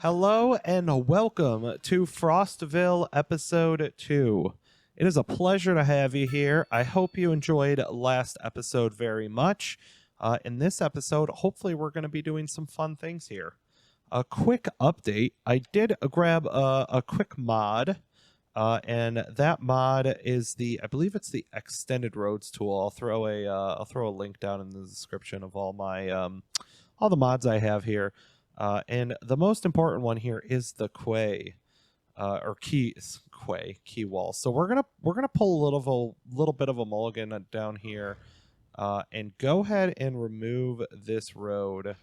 Hello and welcome to Frostville episode 2. It is a pleasure to have you here. I hope you enjoyed last episode very much. In this episode, hopefully we're going to be doing some fun things here. A quick update. I did grab a quick mod, and that mod is I believe it's the Extended Roads tool. I'll throw a link down in the description of all the mods I have here. And the most important one here is the quay, key wall. So we're gonna pull a little bit of a mulligan down here, and go ahead and remove this road.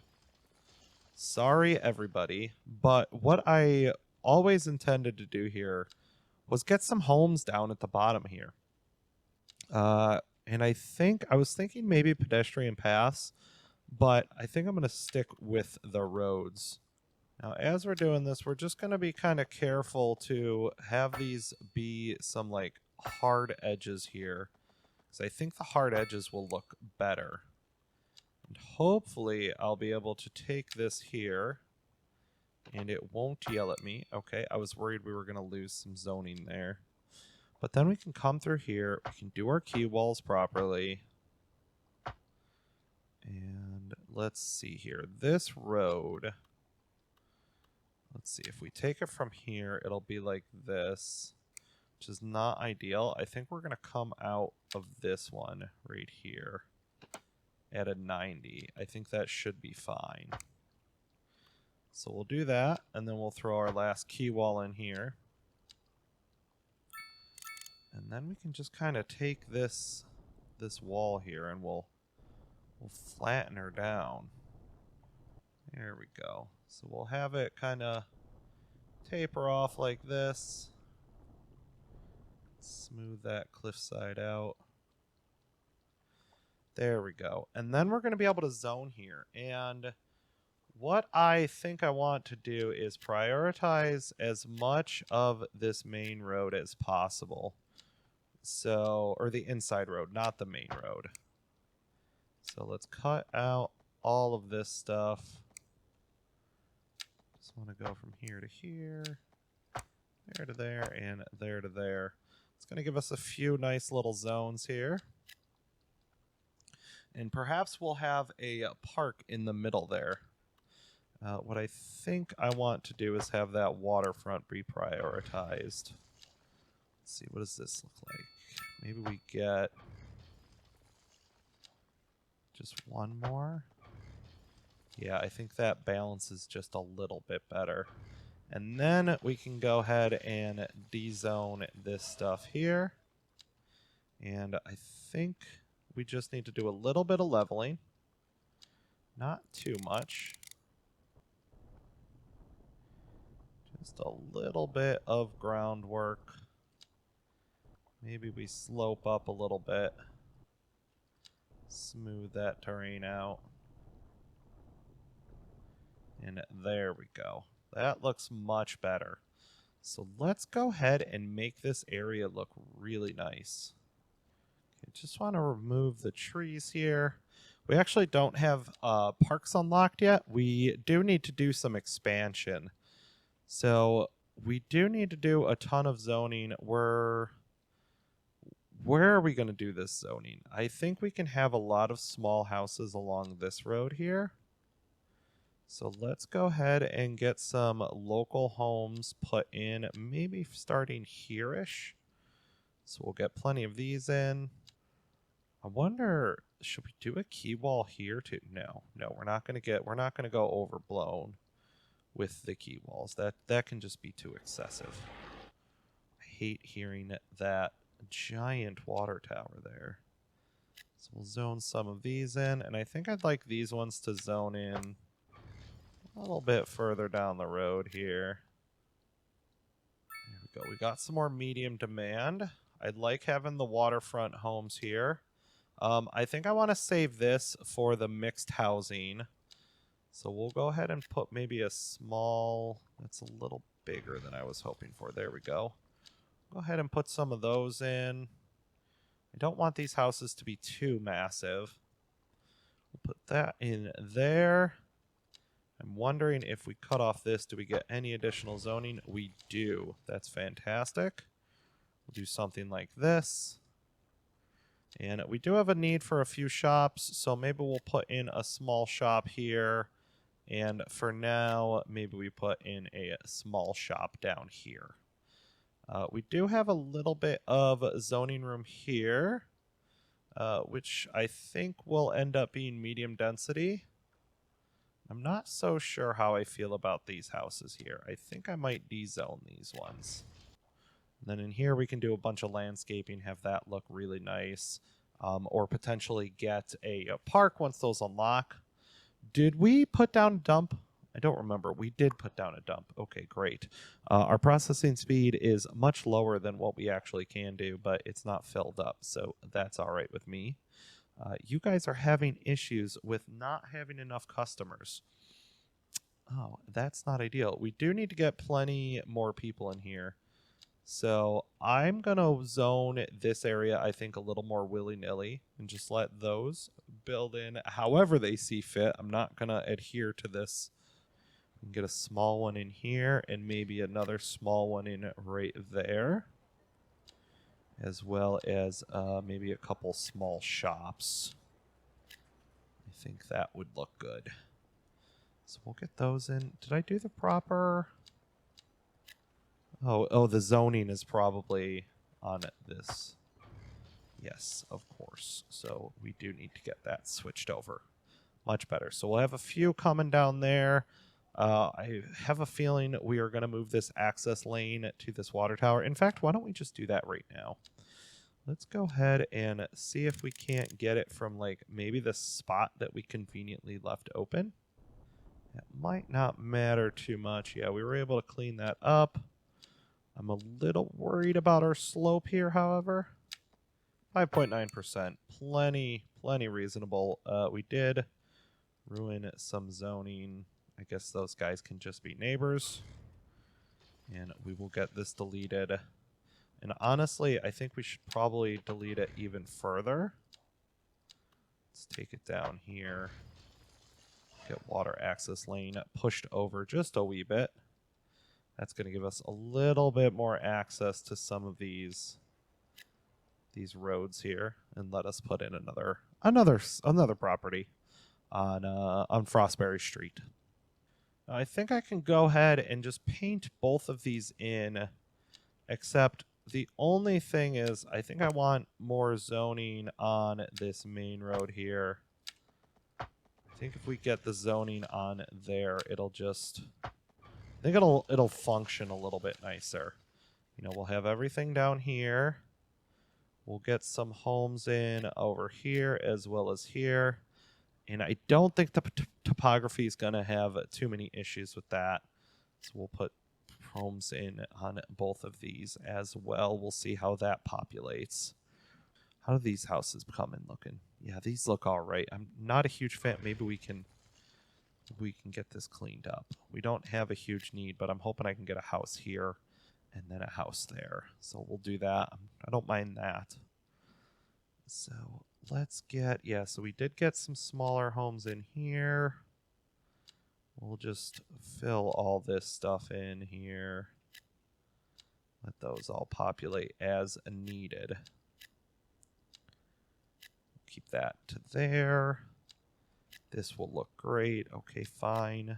Sorry, everybody, but what I always intended to do here was get some homes down at the bottom here. And I was thinking maybe pedestrian paths, but I think I'm going to stick with the roads. Now, as we're doing this, we're just going to be kind of careful to have these be some like hard edges here, because I think the hard edges will look better. And hopefully I'll be able to take this here and it won't yell at me. Okay, I was worried we were going to lose some zoning there. But then we can come through here, we can do our key walls properly. And let's see here. This road, let's see, if we take it from here, it'll be like this, which is not ideal. I think we're going to come out of this one right here at a 90. I think that should be fine. So we'll do that, and then we'll throw our last key wall in here. And then we can just kind of take this wall here, and we'll flatten her down. There we go. So we'll have it kind of taper off like this. Smooth that cliffside out. There we go. And then we're going to be able to zone here. And what I think I want to do is prioritize as much of this main road as possible. So, or the inside road, not the main road. So let's cut out all of this stuff. Just want to go from here to here, there to there, and there to there. It's going to give us a few nice little zones here. And perhaps we'll have a park in the middle there. What I think I want to do is have that waterfront be prioritized. Let's see, what does this look like? Maybe we get just one more. Yeah, I think that balances just a little bit better. And then we can go ahead and de-zone this stuff here. And I think we just need to do a little bit of leveling. Not too much. Just a little bit of groundwork. Maybe we slope up a little bit. Smooth that terrain out. And there we go. That looks much better. So let's go ahead and make this area look really nice. Okay, just want to remove the trees here. We actually don't have parks unlocked yet. We do need to do some expansion. So we do need to do a ton of zoning. Where are we going to do this zoning? I think we can have a lot of small houses along this road here. So let's go ahead and get some local homes put in, maybe starting here-ish. So we'll get plenty of these in. I wonder, should we do a key wall here too? No, we're not going to go overblown with the key walls. That can just be too excessive. I hate hearing that giant water tower there. So we'll zone some of these in, and I think I'd like these ones to zone in a little bit further down the road here. There we go. We got some more medium demand. I'd like having the waterfront homes here. I think I want to save this for the mixed housing. So we'll go ahead and put maybe a small, that's a little bigger than I was hoping for. There we go. Go ahead and put some of those in. I don't want these houses to be too massive. We'll put that in there. I'm wondering if we cut off this, do we get any additional zoning? We do. That's fantastic. We'll do something like this. And we do have a need for a few shops, so maybe we'll put in a small shop here. And for now, maybe we put in a small shop down here. We do have a little bit of zoning room here, which I think will end up being medium density. I'm not so sure how I feel about these houses here. I think I might dezone these ones. And then in here we can do a bunch of landscaping, have that look really nice, or potentially get a park once those unlock. Did we put down a dump? I don't remember. We did put down a dump. Okay, great. Our processing speed is much lower than what we actually can do, but it's not filled up, so that's all right with me. You guys are having issues with not having enough customers. Oh, that's not ideal. We do need to get plenty more people in here. So I'm going to zone this area, I think, a little more willy-nilly and just let those build in however they see fit. I'm not going to adhere to this. We can get a small one in here and maybe another small one in right there, as well as maybe a couple small shops. I think that would look good. So we'll get those in. Did I do the proper... Oh, the zoning is probably on this. Yes, of course. So we do need to get that switched over. Much better. So we'll have a few coming down there. I have a feeling we are going to move this access lane to this water tower. In fact, why don't we just do that right now? Let's go ahead and see if we can't get it from like maybe the spot that we conveniently left open. That might not matter too much. Yeah, we were able to clean that up. I'm a little worried about our slope here, however. 5.9%. Plenty reasonable. We did ruin some zoning. I guess those guys can just be neighbors. And we will get this deleted. And honestly, I think we should probably delete it even further. Let's take it down here. Get water access lane pushed over just a wee bit. That's going to give us a little bit more access to some of these roads here, and let us put in another property on Frostberry Street. Now, I think I can go ahead and just paint both of these in, except the only thing is I think I want more zoning on this main road here. I think if we get the zoning on there, it'll just... I think it'll function a little bit nicer. You know, we'll have everything down here. We'll get some homes in over here as well as here. And I don't think the topography is going to have too many issues with that. So we'll put homes in on both of these as well. We'll see how that populates. How do these houses come in looking? Yeah, these look all right. I'm not a huge fan. Maybe we can get this cleaned up. We don't have a huge need, but I'm hoping I can get a house here and then a house there. So we'll do that. I don't mind that. So let's get, yeah, so we did get some smaller homes in here. We'll just fill all this stuff in here. Let those all populate as needed. Keep that to there. This will look great. Okay, fine.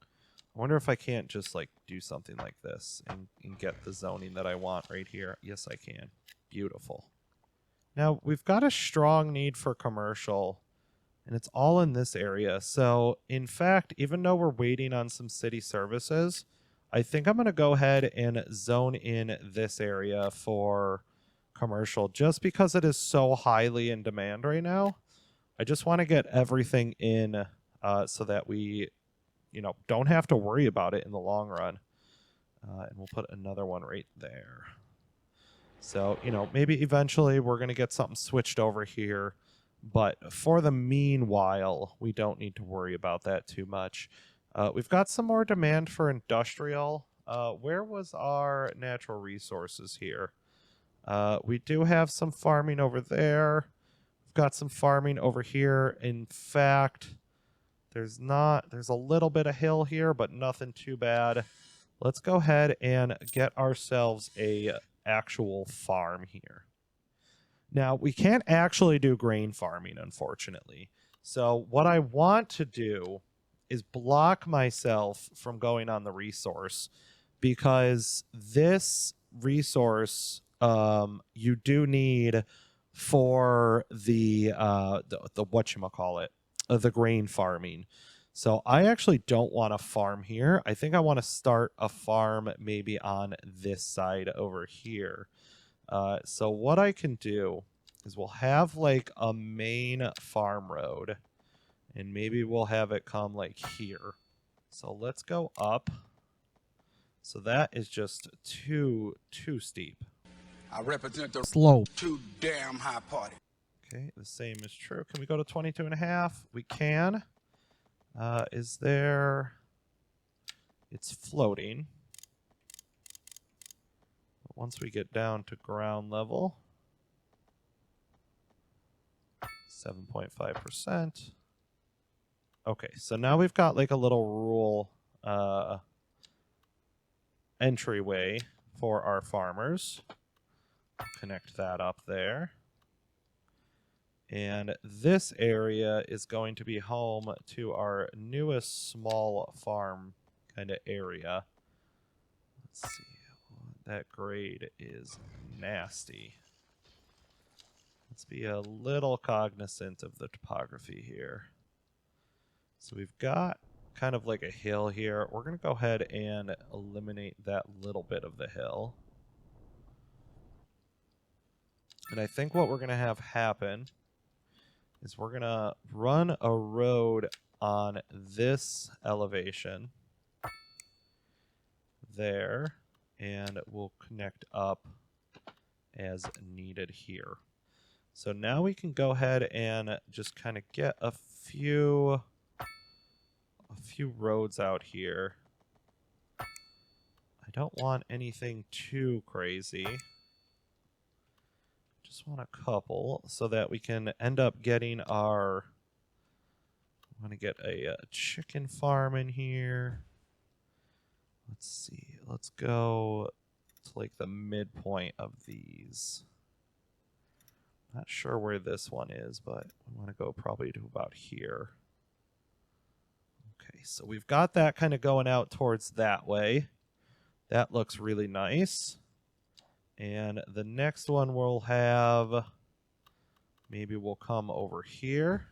I wonder if I can't just like do something like this and get the zoning that I want right here. Yes, I can. Beautiful. Now, we've got a strong need for commercial, and it's all in this area. So, in fact, even though we're waiting on some city services, I think I'm going to go ahead and zone in this area for commercial just because it is so highly in demand right now. I just want to get everything in so that we, don't have to worry about it in the long run. And we'll put another one right there. So, maybe eventually we're going to get something switched over here. But for the meanwhile, we don't need to worry about that too much. We've got some more demand for industrial. Where was our natural resources here? We do have some farming over there. Got some farming over here. In fact, There's a little bit of hill here, but nothing too bad. Let's go ahead and get ourselves a actual farm here. Now, we can't actually do grain farming, unfortunately. So what I want to do is block myself from going on the resource, because this resource you do need for the whatchamacallit, the grain farming. So I actually don't want to farm here. I think I want to start a farm maybe on this side over here. So what I can do is we'll have like a main farm road, and maybe we'll have it come like here. So let's go up. So that is just too steep. I represent the Slope. too damn high party. Okay, the same is true. Can we go to 22.5? We can. Is there... It's floating. But once we get down to ground level, 7.5%. Okay, so now we've got like a little rule entryway for our farmers. Connect that up there. And this area is going to be home to our newest small farm kind of area. Let's see. That grade is nasty. Let's be a little cognizant of the topography here. So we've got kind of like a hill here. We're going to go ahead and eliminate that little bit of the hill. And I think what we're going to have happen is we're going to run a road on this elevation there, and we'll connect up as needed here. So now we can go ahead and just kind of get a few roads out here. I don't want anything too crazy. Just want a couple so that we can end up getting our... I want to get a chicken farm in here. Let's see. Let's go to like the midpoint of these. Not sure where this one is, but we want to go probably to about here. Okay, so we've got that kind of going out towards that way. That looks really nice. And the next one we'll have, maybe we'll come over here.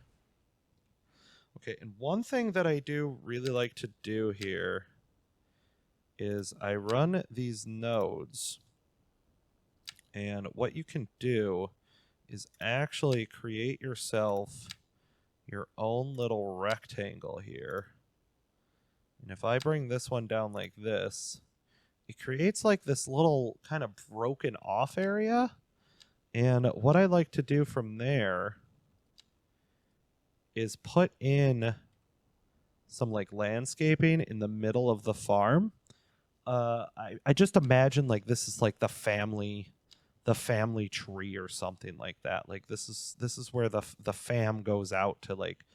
Okay, and one thing that I do really like to do here is I run these nodes. And what you can do is actually create yourself your own little rectangle here. And if I bring this one down like this, it creates like this little kind of broken off area. And what I like to do from there is put in some like landscaping in the middle of the farm. I just imagine like this is like the family tree or something like that. Like this is where the fam goes out to, like,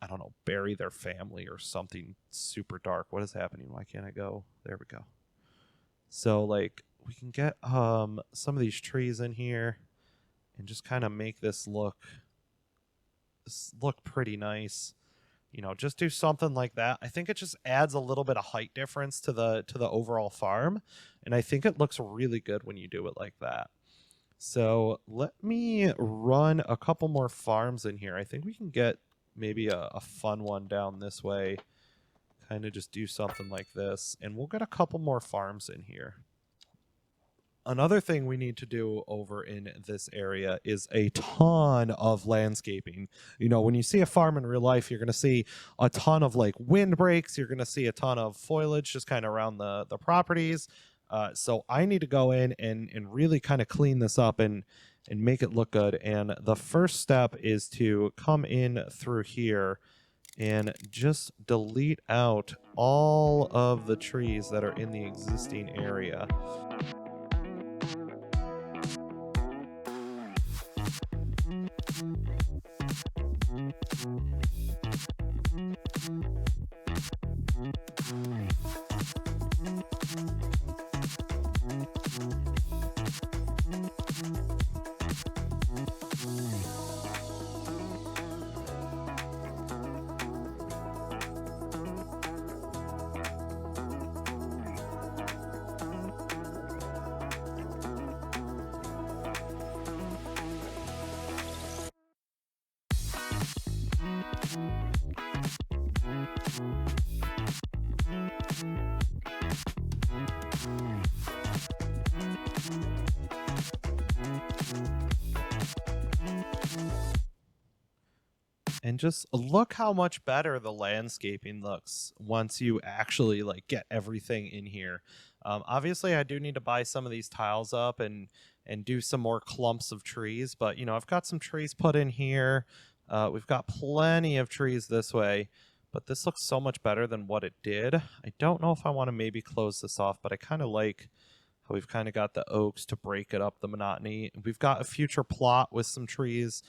I don't know, bury their family or something super dark. What is happening? Why can't I go? There we go. So like we can get some of these trees in here and just kind of make this look pretty nice. You know, just do something like that. I think it just adds a little bit of height difference to the overall farm, and I think it looks really good when you do it like that. So let me run a couple more farms in here. I think we can get maybe a fun one down this way. Kind of just do something like this, and we'll get a couple more farms in here. Another thing we need to do over in this area is a ton of landscaping. You know, when you see a farm in real life, you're going to see a ton of like windbreaks. You're going to see a ton of foliage just kind of around the properties. So I need to go in and really kind of clean this up and make it look good. And the first step is to come in through here and just delete out all of the trees that are in the existing area. And just look how much better the landscaping looks once you actually like get everything in here. Obviously, I do need to buy some of these tiles up and do some more clumps of trees. But you know, I've got some trees put in here. We've got plenty of trees this way, but this looks so much better than what it did. I don't know if I want to maybe close this off, but I kind of like how we've kind of got the oaks to break it up the monotony. We've got a future plot with some trees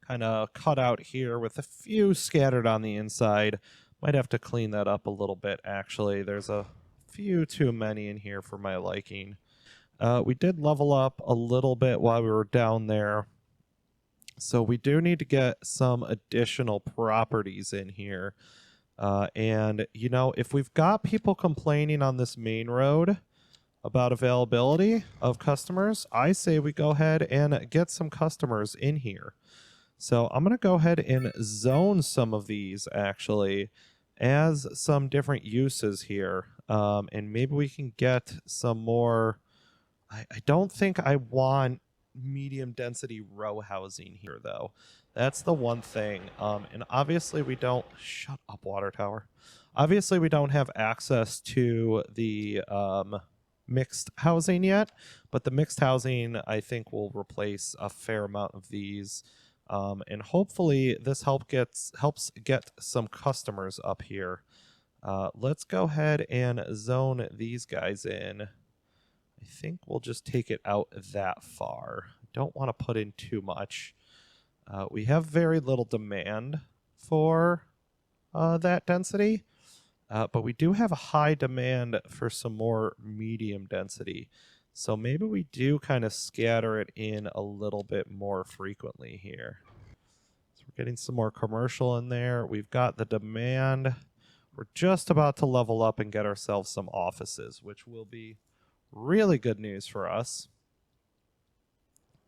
kind of cut out here with a few scattered on the inside. Might have to clean that up a little bit, actually. There's a few too many in here for my liking. We did level up a little bit while we were down there, so we do need to get some additional properties in here. And, you know, if we've got people complaining on this main road about availability of customers, I say we go ahead and get some customers in here. So I'm going to go ahead and zone some of these actually as some different uses here. And maybe we can get some more. I don't think I want medium density row housing here though. That's the one thing. And obviously we don't, shut up water tower. Obviously we don't have access to the mixed housing yet, but the mixed housing I think will replace a fair amount of these. And hopefully this helps get some customers up here. Let's go ahead and zone these guys in. I think we'll just take it out that far. Don't want to put in too much. We have very little demand for that density, but we do have a high demand for some more medium density. So maybe we do kind of scatter it in a little bit more frequently here. So we're getting some more commercial in there. We've got the demand. We're just about to level up and get ourselves some offices, which will be really good news for us.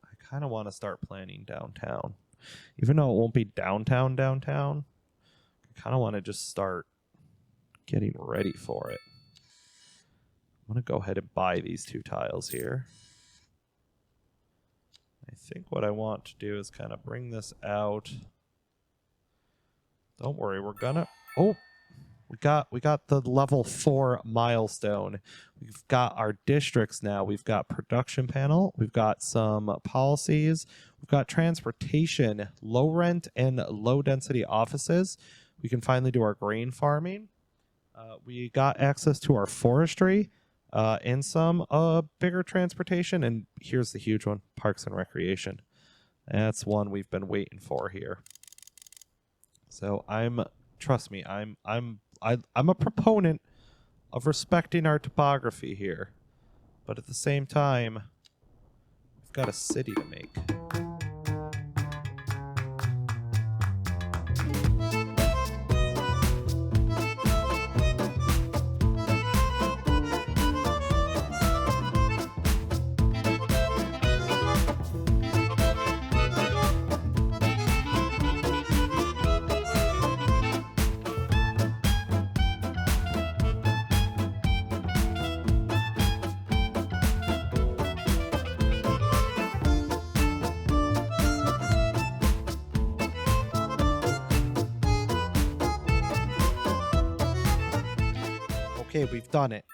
I kind of want to start planning downtown. Even though it won't be downtown, I kind of want to just start getting ready for it. I'm going to go ahead and buy these 2 tiles here. I think what I want to do is kind of bring this out. Don't worry, we're gonna... Oh, we got the level 4 milestone. We've got our districts now. We've got production panel. We've got some policies. We've got transportation, low rent and low density offices. We can finally do our grain farming. We got access to our forestry. And some bigger transportation, and here's the huge one: parks and recreation. That's one we've been waiting for here. So trust me, I'm a proponent of respecting our topography here, but at the same time, we've got a city to make. Okay, we've done it.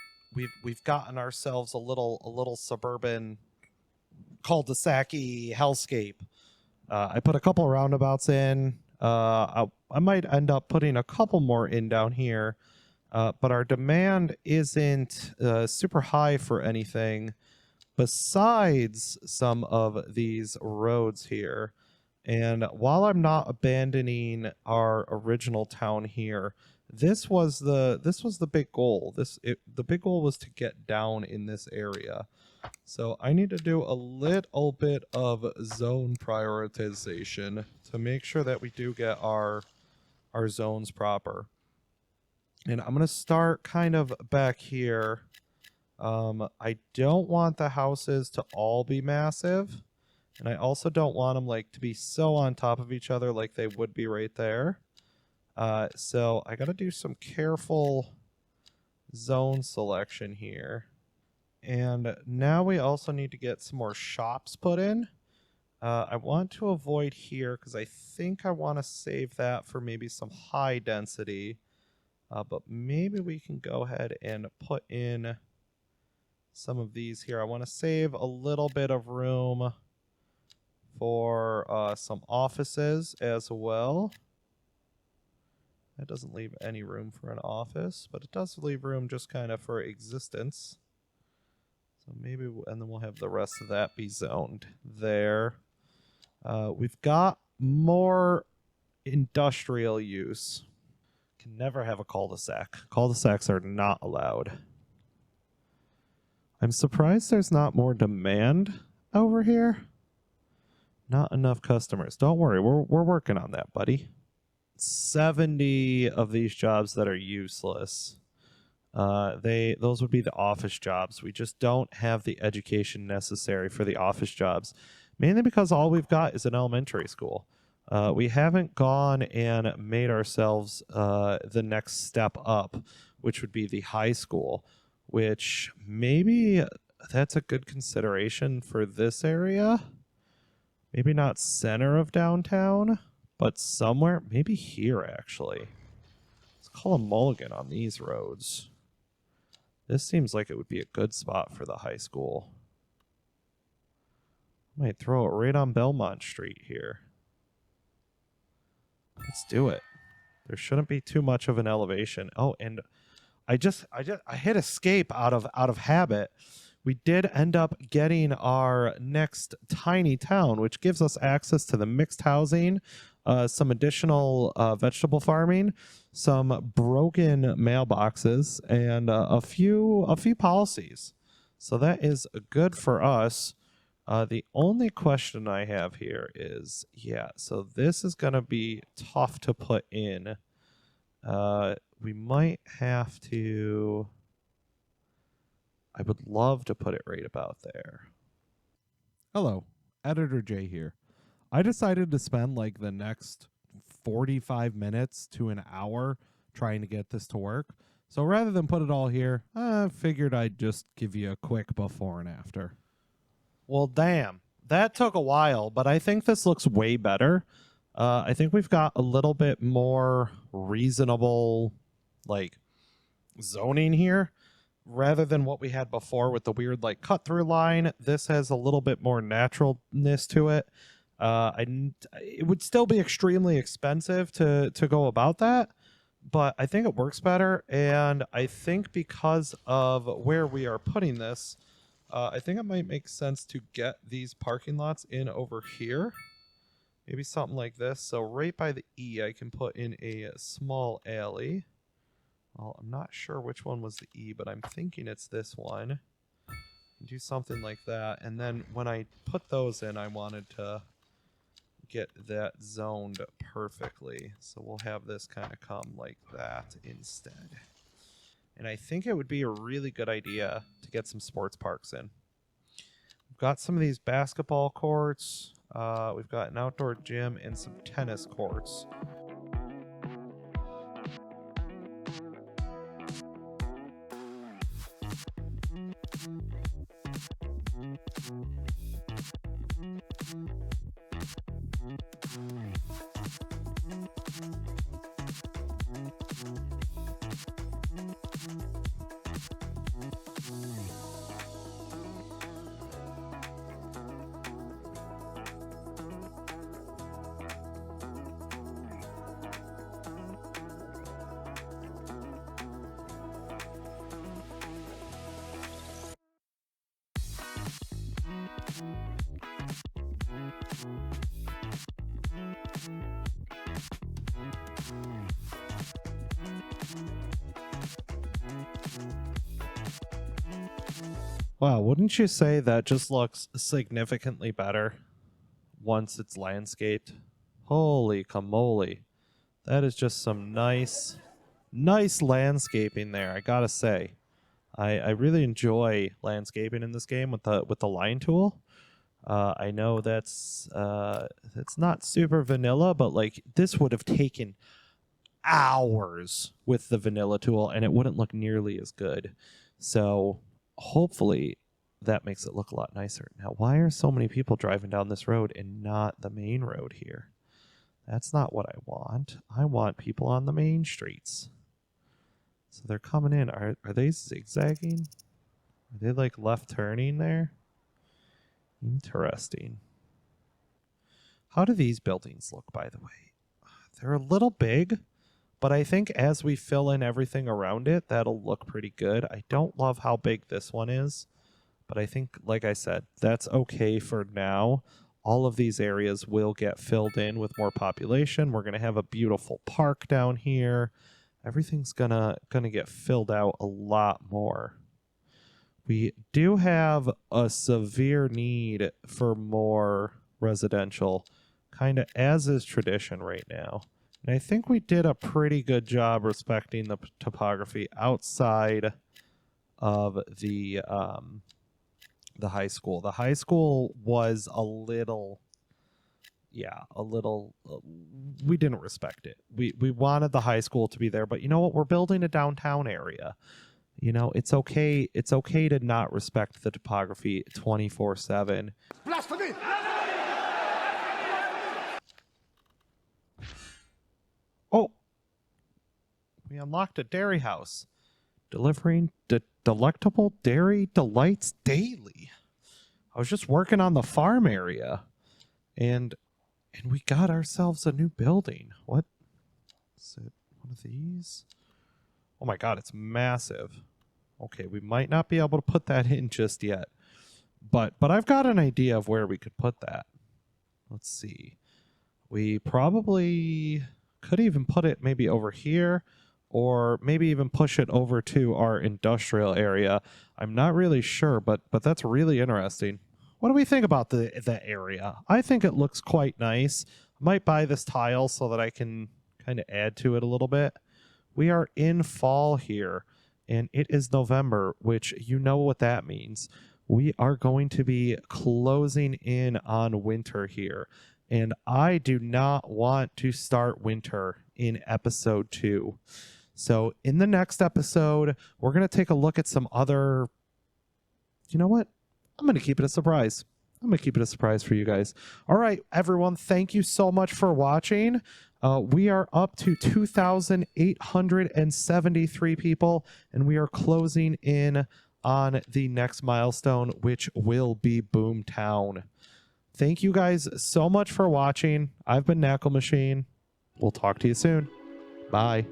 We've gotten ourselves a little suburban cul-de-sac-y hellscape. I put a couple roundabouts in. I might end up putting a couple more in down here, but our demand isn't super high for anything besides some of these roads here. And while I'm not abandoning our original town here, this was the big goal. The big goal was to get down in this area. So I need to do a little bit of zone prioritization to make sure that we do get our zones proper. And I'm going to start kind of back here. I don't want the houses to all be massive. And I also don't want them like to be so on top of each other like they would be right there. So I got to do some careful zone selection here. And now we also need to get some more shops put in. I want to avoid here because I think I want to save that for maybe some high density. But maybe we can go ahead and put in some of these here. I want to save a little bit of room for some offices as well. That doesn't leave any room for an office, but it does leave room just kind of for existence. So maybe, and then we'll have the rest of that be zoned there. We've got more industrial use. Can never have a cul-de-sac. Cul-de-sacs are not allowed. I'm surprised there's not more demand over here. Not enough customers. Don't worry, we're working on that, buddy. 70 of these jobs that are useless. Those would be the office jobs. We just don't have the education necessary for the office jobs, mainly because all we've got is an elementary school. We haven't gone and made ourselves the next step up, which would be the high school, which maybe that's a good consideration for this area. Maybe not center of downtown, but somewhere, maybe here actually. Let's call a mulligan on these roads. This seems like it would be a good spot for the high school. Might throw it right on Belmont Street here. Let's do it. There shouldn't be too much of an elevation. Oh, and I hit escape out of habit. We did end up getting our next tiny town, which gives us access to the mixed housing, some additional vegetable farming, some broken mailboxes, and a few policies. So that is good for us. The only question I have here is, yeah, so this is going to be tough to put in. We might have to... I would love to put it right about there. Hello, Editor J here. I decided to spend like the next 45 minutes to an hour trying to get this to work. So rather than put it all here, I figured I'd just give you a quick before and after. Well, damn. That took a while, but I think this looks way better. I think we've got a little bit more reasonable, like, zoning here. Rather than what we had before with the weird, like, cut-through line, this has a little bit more naturalness to it. It would still be extremely expensive to go about that, but I think it works better. And I think because of where we are putting this, I think it might make sense to get these parking lots in over here. Maybe something like this. So right by the E, I can put in a small alley. Well, I'm not sure which one was the E, but I'm thinking it's this one. Do something like that. And then when I put those in, I wanted to get that zoned perfectly. So we'll have this kind of come like that instead. And I think it would be a really good idea to get some sports parks in. We've got some of these basketball courts. We've got an outdoor gym and some tennis courts. Wow, wouldn't you say that just looks significantly better once it's landscaped? Holy camole. That is just some nice landscaping there, I gotta say. I really enjoy landscaping in this game with the line tool. I know that's not super vanilla, but like this would have taken hours with the vanilla tool and it wouldn't look nearly as good. So hopefully that makes it look a lot nicer. Now, why are so many people driving down this road and not the main road here? That's not what I want. I want people on the main streets. So they're coming in. Are they zigzagging? Are they like left turning there? Interesting. How do these buildings look, by the way? They're a little big, but I think as we fill in everything around it, that'll look pretty good. I don't love how big this one is, but I think, like I said, that's okay for now. All of these areas will get filled in with more population. We're going to have a beautiful park down here. Everything's gonna get filled out a lot more. We do have a severe need for more residential, kind of as is tradition right now. And I think we did a pretty good job respecting the topography outside of the high school. The high school was a little, we didn't respect it. We wanted the high school to be there, but you know what? We're building a downtown area. You know, it's okay. It's okay to not respect the topography 24/7. Blasphemy! Oh, we unlocked a dairy house, delivering delectable dairy delights daily. I was just working on the farm area, and we got ourselves a new building. What is it? One of these? Oh my god, it's massive. Okay, we might not be able to put that in just yet, but I've got an idea of where we could put that. Let's see. We probably could even put it maybe over here, or maybe even push it over to our industrial area. I'm not really sure, but that's really interesting. What do we think about the area? I think it looks quite nice. I might buy this tile so that I can kind of add to it a little bit. We are in fall here, and it is November, which you know what that means. We are going to be closing in on winter here, and I do not want to start winter in episode 2. So in the next episode, we're going to take a look at some other... You know what? I'm going to keep it a surprise. I'm going to keep it a surprise for you guys. All right, everyone, thank you so much for watching. We are up to 2,873 people, and we are closing in on the next milestone, which will be Boomtown. Thank you guys so much for watching. I've been NaCl Machine. We'll talk to you soon. Bye.